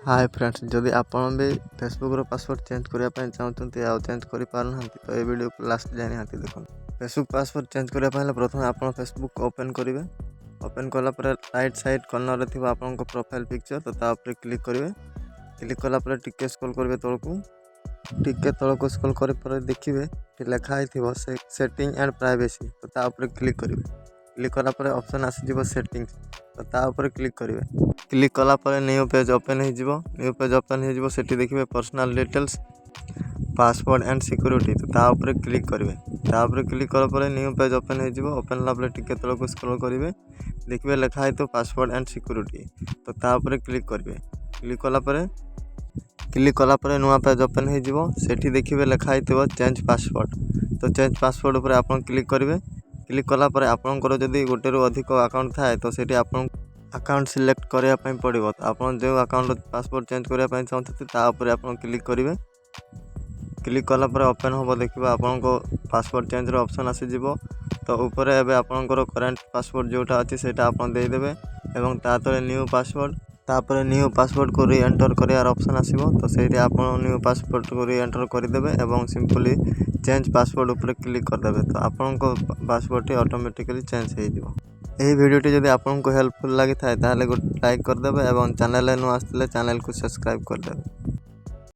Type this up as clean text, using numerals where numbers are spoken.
Hi friends, जदि आपण भी फेसबुक पासवर्ड चेंज करने चाहते आ चेंज कर पारना तो ये वीडियो को लास्ट जाए निहाती देखो। फेसबुक पासवर्ड चेंज करने प्रथम आप फेसबुक ओपन करेंगे। ओपन कलापर राइट साइड कॉर्नर थी आपन प्रोफाइल पिक्चर तो तापर क्लिक करेंगे। क्लिक कलापर टिके स्क्रॉल करेंगे तलकू, टिके तलक स्क्रॉल कर देखिए लिखाई थी सेटिंग एंड प्राइवेसी तो तापर क्लिक करेंगे। क्लिक कलापर ऑप्शन आसीज सेटिंग्स तो तापर क्लिक करेंगे। क्लिक कलापर न्यू पेज ओपन हो न्यू पेज ओपन हो देखिए personal details password and security तो तापर क्लिक करेंगे। तापर क्लिक कलापर न्यू पेज ओपन हो ओपन लापर टिके तलक स्क्रॉल करेंगे देखिए लिखाई तो पासवर्ड एंड सिक्योरिटी तो तापर क्लिक करेंगे। क्लिक कलापर नुआ पेज ओपन हो देखिए लिखाई तो चेंज पासवर्ड तो चेंज पासवर्ड उपर आप क्लिक करेंगे। क्लिक कलापर आपंकर जदि गोटे रु अधिक अकाउंट थाए तो सेठी आपन अकाउंट सिलेक्ट करने पड़ो तो आप जो अकाउंट पासवर्ड चेंज करने चाहते तापर आप क्लिक करेंगे। क्लिक कलापर ओपन हम देखिए आपन पासवर्ड चेंज ऑप्शन आसीज तो ऊपर एवं आपंकर करेन्ट पासवर्ड जोटा अच्छी से देदेवे और तापर न्यू पासवर्ड तापर न्यू पासवर्ड को री एंटर करार ऑप्शन आसो तो सही आप न्यू पासवर्ड को री एंटर करदे और सिंपली चेंज पासवर्ड उपर क्लिक करदे तो आपण पासवर्ड ऑटोमेटिकली चेंज हो। यही वीडियोटी जब आपको हेल्पफुल लगी था गोटे लाइक करदे और चैनल नु आसते चैनल को सब्सक्राइब करदे।